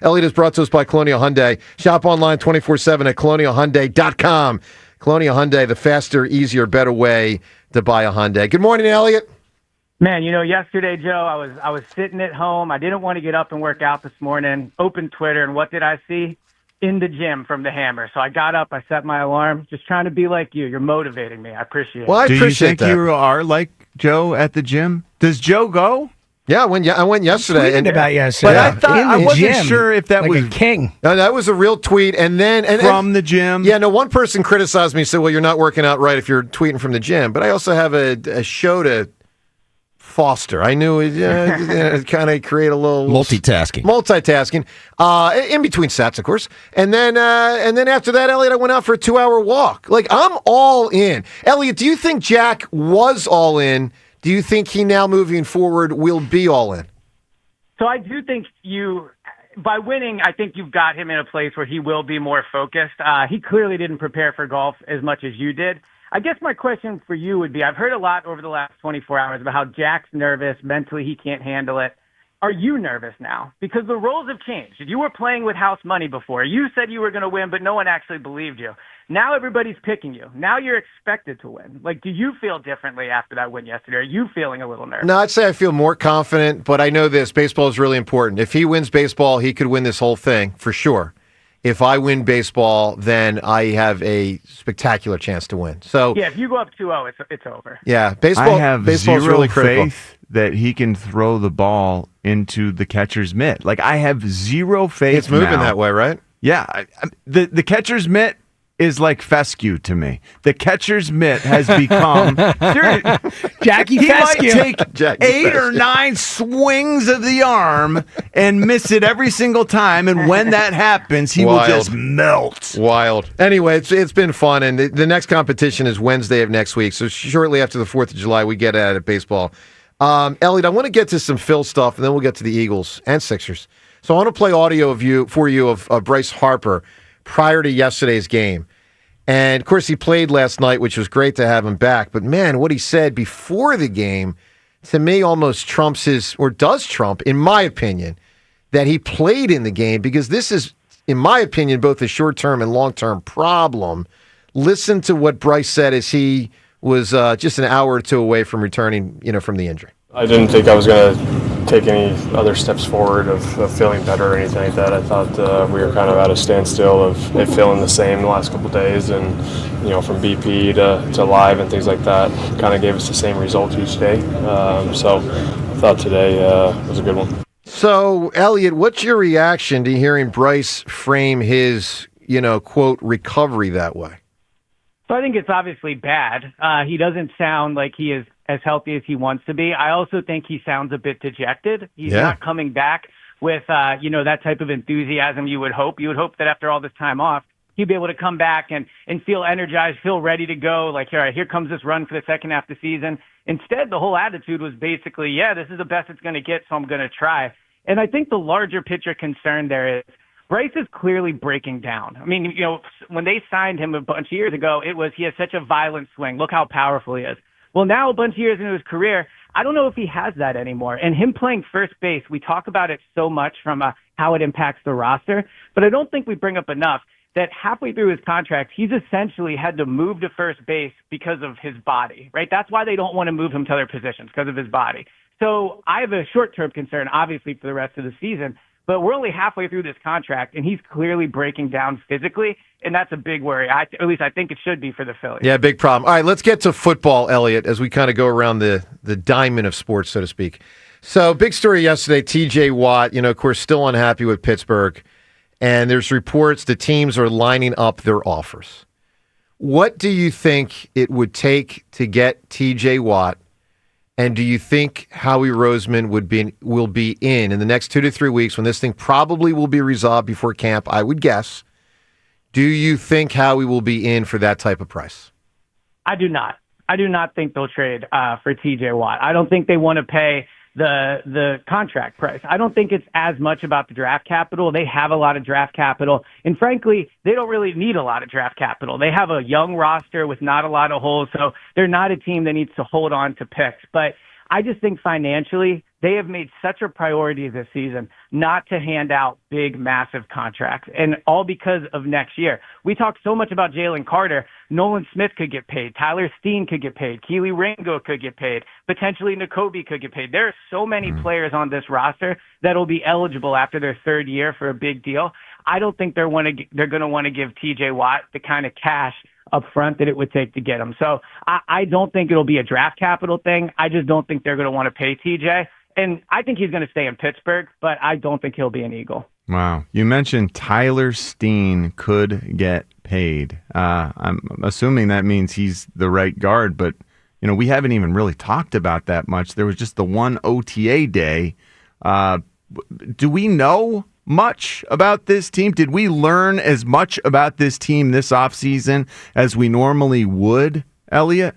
Eliot is brought to us by Colonial Hyundai. Shop online 24/7 at colonialhyundai.com. Colonial Hyundai, the faster, easier, better way to buy a Hyundai. Good morning, Eliot. Man, yesterday, Joe, I was sitting at home. I didn't want to get up and work out this morning. Opened Twitter, and what did I see? In the gym from the Hammer. So I got up, I set my alarm, just trying to be like you. You're motivating me. I appreciate it. Well, I Do appreciate you think that. you are like Joe at the gym? Does Joe go? Yeah, I went yesterday. About yesterday. But I thought In I the wasn't gym, sure if that like was a king. No, that was a real tweet. And then from the gym. Yeah, no, one person criticized me and said, well, you're not working out right if you're tweeting from the gym. But I also have a show to foster. I knew it kind of create a little Multitasking. In between sets, of course. And then after that, Eliot, I went out for a 2-hour walk. Like, I'm all in. Eliot, do you think Jack was all in? Do you think he now moving forward will be all in? So I do think by winning, I think you've got him in a place where he will be more focused. He clearly didn't prepare for golf as much as you did. I guess my question for you would be, I've heard a lot over the last 24 hours about how Jack's nervous, mentally he can't handle it. Are you nervous now? Because the roles have changed. You were playing with house money before. You said you were going to win, but no one actually believed you. Now everybody's picking you. Now you're expected to win. Like, do you feel differently after that win yesterday? Are you feeling a little nervous? No, I'd say I feel more confident, but I know this. Baseball is really important. If he wins baseball, he could win this whole thing, for sure. If I win baseball, then I have a spectacular chance to win. So yeah, if you go up 2-0, it's over. Yeah, baseball. I have baseball's zero really critical. faith that he can throw the ball into the catcher's mitt. Like, I have zero faith. It's moving now. that way, right? Yeah, the catcher's mitt is like fescue to me. The catcher's mitt has become Jackie he Fescue. might take Jackie 8 or Fescue. 9 swings of the arm and miss it every single time. And when that happens, he will just melt. Wild. Anyway, it's been fun, and the next competition is Wednesday of next week. So shortly after the 4th of July, we get at it baseball. Eliot, I want to get to some Phil stuff, and then we'll get to the Eagles and Sixers. So I want to play audio for you of Bryce Harper prior to yesterday's game. And, of course, he played last night, which was great to have him back. But, man, what he said before the game, to me, almost does trump, in my opinion, that he played in the game, because this is, in my opinion, both a short-term and long-term problem. Listen to what Bryce said as he was just an hour or two away from returning, from the injury. I didn't think I was going to take any other steps forward of feeling better or anything like that. I thought we were kind of at a standstill of it feeling the same the last couple of days, and from BP to live and things like that kind of gave us the same result each day. So I thought today was a good one. So, Eliot, what's your reaction to hearing Bryce frame his, quote, recovery that way? So I think it's obviously bad. He doesn't sound like he is as healthy as he wants to be. I also think he sounds a bit dejected. He's not coming back with, that type of enthusiasm you would hope. You would hope that after all this time off, he'd be able to come back and feel energized, feel ready to go. Like, all right, here comes this run for the second half of the season. Instead, the whole attitude was basically, this is the best it's going to get, so I'm going to try. And I think the larger picture concern there is Bryce is clearly breaking down. I mean, when they signed him a bunch of years ago, it was he has such a violent swing. Look how powerful he is. Well, now a bunch of years into his career, I don't know if he has that anymore. And him playing first base, we talk about it so much from how it impacts the roster, but I don't think we bring up enough that halfway through his contract, he's essentially had to move to first base because of his body, right? That's why they don't want to move him to other positions, because of his body. So I have a short-term concern, obviously, for the rest of the season, but we're only halfway through this contract, and he's clearly breaking down physically, and that's a big worry. At least I think it should be for the Phillies. Yeah, big problem. All right, let's get to football, Eliot, as we kind of go around the diamond of sports, so to speak. So, big story yesterday, T.J. Watt, of course, still unhappy with Pittsburgh, and there's reports the teams are lining up their offers. What do you think it would take to get T.J. Watt? And do you think Howie Roseman will be in the next 2 to 3 weeks when this thing probably will be resolved before camp, I would guess? Do you think Howie will be in for that type of price? I do not. I do not think they'll trade for T.J. Watt. I don't think they want to pay the contract price. I don't think it's as much about the draft capital. They have a lot of draft capital, and frankly, they don't really need a lot of draft capital. They have a young roster with not a lot of holes, so they're not a team that needs to hold on to picks. But I just think financially, they have made such a priority this season not to hand out big, massive contracts, and all because of next year. We talk so much about Jalen Carter. Nolan Smith could get paid. Tyler Steen could get paid. Keely Ringo could get paid. Potentially Nakobe could get paid. There are so many players on this roster that will be eligible after their third year for a big deal. I don't think they're going to want to give TJ Watt the kind of cash up front that it would take to get him. So I don't think it'll be a draft capital thing. I just don't think they're going to want to pay TJ. And I think he's going to stay in Pittsburgh, but I don't think he'll be an Eagle. Wow. You mentioned Tyler Steen could get paid. I'm assuming that means he's the right guard, but we haven't even really talked about that much. There was just the one OTA day. Do we know much about this team? Did we learn as much about this team this offseason as we normally would, Eliot?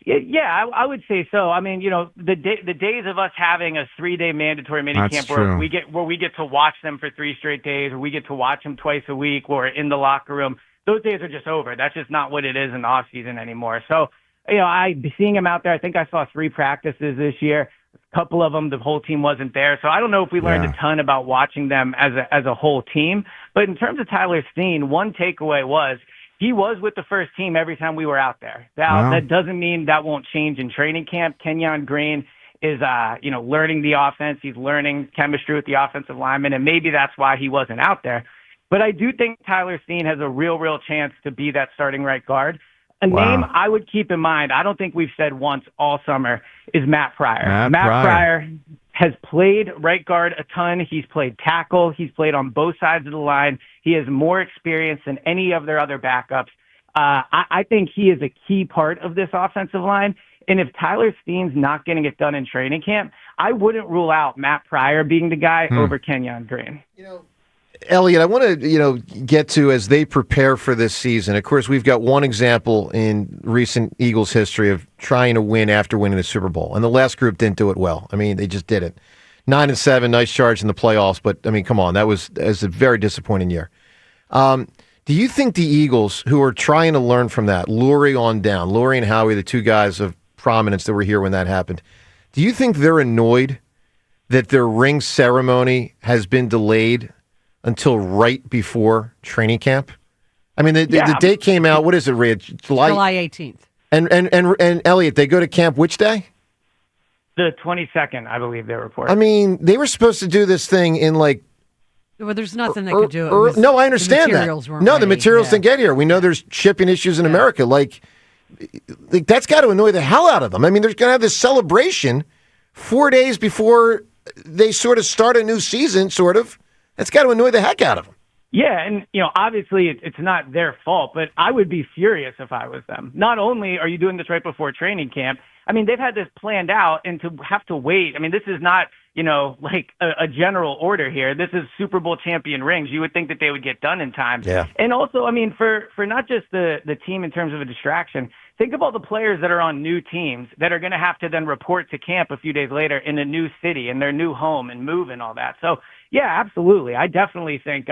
Yeah, I would say so. I mean, the days of us having a 3-day mandatory minicamp where we get to watch them for 3 straight days, or we get to watch them twice a week, or in the locker room, those days are just over. That's just not what it is in the off season anymore. So, seeing him out there, I think I saw 3 practices this year. A couple of them, the whole team wasn't there. So I don't know if we learned a ton about watching them as a whole team. But in terms of Tyler Steen, one takeaway was he was with the first team every time we were out there. That doesn't mean that won't change in training camp. Kenyon Green is, learning the offense. He's learning chemistry with the offensive linemen, and maybe that's why he wasn't out there. But I do think Tyler Steen has a real chance to be that starting right guard. A name I would keep in mind, I don't think we've said once all summer, is Matt Pryor. Matt Pryor has played right guard a ton. He's played tackle. He's played on both sides of the line. He has more experience than any of their other backups. I think he is a key part of this offensive line. And if Tyler Steen's not getting it done in training camp, I wouldn't rule out Matt Pryor being the guy over Kenyon Green. Eliot, I want to, get to as they prepare for this season. Of course, we've got one example in recent Eagles history of trying to win after winning the Super Bowl, and the last group didn't do it well. I mean, they just didn't. 9-7, nice charge in the playoffs, but I mean, come on, that was a very disappointing year. Do you think the Eagles, who are trying to learn from that, Lurie and Howie, the 2 guys of prominence that were here when that happened, do you think they're annoyed that their ring ceremony has been delayed until right before training camp? I mean, the date came out. What is it, Rhea? July 18th. And Eliot, they go to camp which day? The 22nd, I believe they report. I mean, they were supposed to do this thing in Well, there's nothing they could do. No, I understand that. The materials didn't get here. We know there's shipping issues in America. Like that's got to annoy the hell out of them. I mean, they're going to have this celebration 4 days before they sort of start a new season, sort of. That's got to annoy the heck out of them. Yeah, and, obviously it's not their fault, but I would be furious if I was them. Not only are you doing this right before training camp, I mean, they've had this planned out, and to have to wait. I mean, this is not, like a general order here. This is Super Bowl champion rings. You would think that they would get done in time. Yeah. And also, I mean, for not just the team in terms of a distraction, think of all the players that are on new teams that are going to have to then report to camp a few days later in a new city, in their new home, and move and all that. So, yeah, absolutely. I definitely think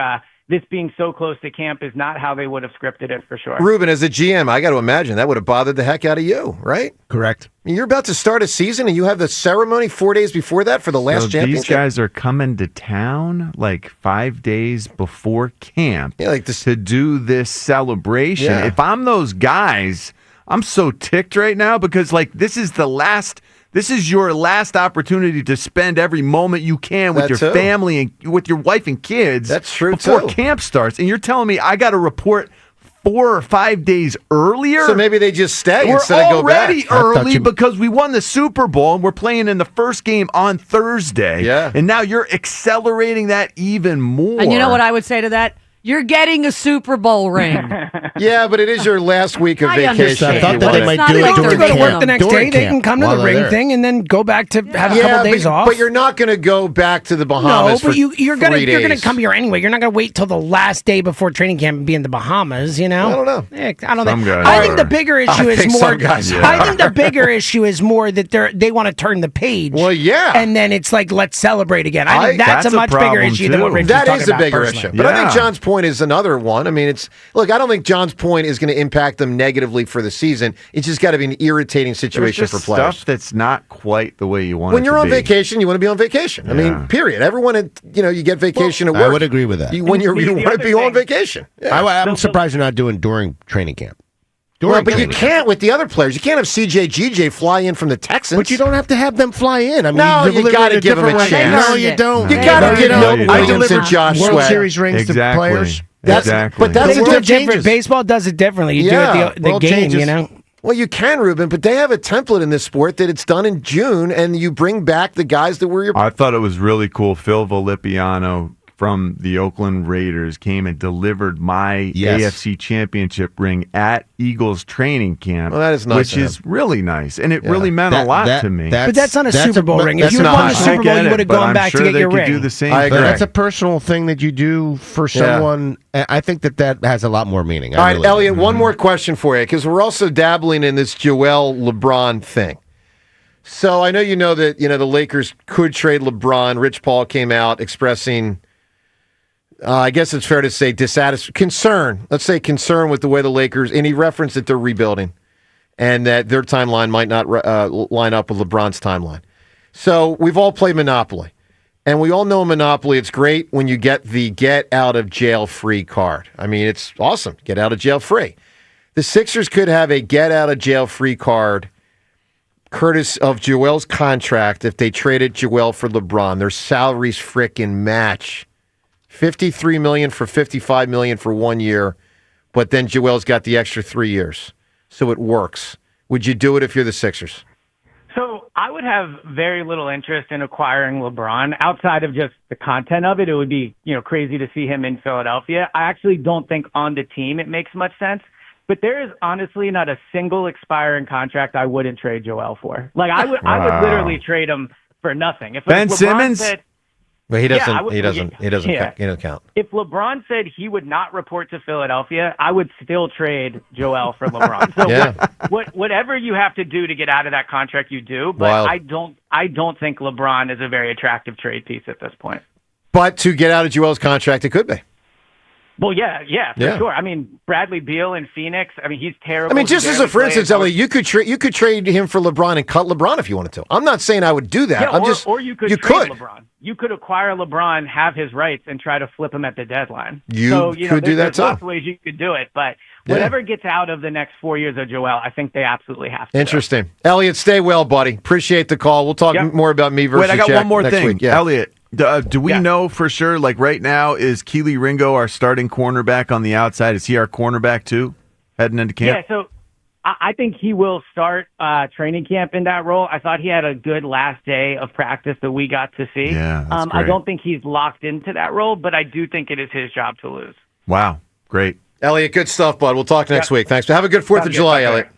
this being so close to camp is not how they would have scripted it for sure. Ruben, as a GM, I got to imagine that would have bothered the heck out of you, right? Correct. I mean, you're about to start a season and you have the ceremony 4 days before that for the last championship. These guys are coming to town like 5 days before camp to do this celebration. Yeah. If I'm those guys, I'm so ticked right now because this is your last opportunity to spend every moment you can with your family and with your wife and kids. That's true, before camp starts. And you're telling me I got to report 4 or 5 days earlier? So maybe they just stay We're instead of go back. already early because we won the Super Bowl and we're playing in the first game on Thursday. Yeah. And now you're accelerating that even more. And you know what I would say to that? You're getting a Super Bowl ring. Yeah, but it is your last week of vacation. I thought that they might do it during camp. They go to work the next day. They can come to the ring thing and then go back to have a couple days off. But you're not going to go back to the Bahamas. No, but you're going to come here anyway. You're not going to wait till the last day before training camp and be in the Bahamas. I don't know. I don't think. I think the bigger issue is more. I think the bigger issue is more that they want to turn the page. Well, yeah, and then it's like let's celebrate again. I think that's a much bigger issue than what Richie's talking about. That is a bigger issue. But I think John's point point is another one. I mean, I don't think John's point is going to impact them negatively for the season. It's just got to be an irritating situation for players. Stuff that's not quite the way you want it to be. When you're on vacation, you want to be on vacation. I mean, period. Everyone, you get vacation at work. I would agree with that. You want to be on vacation. Yeah. I'm surprised you're not doing during training camp. But you can't with the other players. You can't have CJ, GJ fly in from the Texans. But you don't have to have them fly in. I mean, no, you got to give them a chance. No, you don't. You got to give Milton Williams and Josh World Sweat Series rings to players. But that's different. Baseball does it differently. You do it the game, changes. Well, you can, Ruben, but they have a template in this sport that it's done in June, and you bring back the guys that were your... I thought it was really cool. Phil Volpiano from the Oakland Raiders came and delivered my AFC Championship ring at Eagles training camp. Well, that is nice. Which is really nice, and it really meant a lot to me. But that's not a Super Bowl ring. If you had won the Super Bowl, you would have gone back to get your ring. Do the same I agree. But that's a personal thing that you do for someone. I think that has a lot more meaning. All right, Elliot, one more question for you, because we're also dabbling in this Joel LeBron thing. So I know that the Lakers could trade LeBron. Rich Paul came out expressing... I guess it's fair to say concern. Let's say concern with the way the Lakers, and he referenced that they're rebuilding and that their timeline might not line up with LeBron's timeline. So we've all played Monopoly, and we all know Monopoly. It's great when you get the get out of jail free card. I mean, it's awesome. Get out of jail free. The Sixers could have a get out of jail free card courtesy of Joel's contract if they traded Joel for LeBron. Their salaries frickin' match. $53 million for $55 million for 1 year, but then Joel's got the extra 3 years, so it works. Would you do it if you're the Sixers? So I would have very little interest in acquiring LeBron outside of just the content of it. It would be, crazy to see him in Philadelphia. I actually don't think on the team it makes much sense. But there is honestly not a single expiring contract I wouldn't trade Joel for. Like I would literally trade him for nothing. If Ben LeBron Simmons. Said, Well, he doesn't count. If LeBron said he would not report to Philadelphia, I would still trade Joel for LeBron. So whatever you have to do to get out of that contract, you do. But I don't think LeBron is a very attractive trade piece at this point. But to get out of Joel's contract, it could be. Well, yeah, for sure. I mean, Bradley Beal in Phoenix. I mean, he's terrible. I mean, just as a for instance, Ellie, you could trade him for LeBron and cut LeBron if you wanted to. I'm not saying I would do that. Yeah, or you could trade LeBron. You could acquire LeBron, have his rights, and try to flip him at the deadline. You could do that too. There's lots of ways you could do it, but whatever gets out of the next 4 years of Joel, I think they absolutely have to. Interesting. Elliot, stay well, buddy. Appreciate the call. We'll talk more about me versus Wait, I got Jack one more next thing. week. Yeah. Elliot, do we know for sure, like right now, is Keely Ringo our starting cornerback on the outside? Is he our cornerback too, heading into camp? Yeah, so I think he will start training camp in that role. I thought he had a good last day of practice that we got to see. Yeah, that's I great. don't think he's locked into that role, but I do think it is his job to lose. Wow, great. Elliot, good stuff, bud. We'll talk next week. Thanks. Have a good 4th of July, Elliot.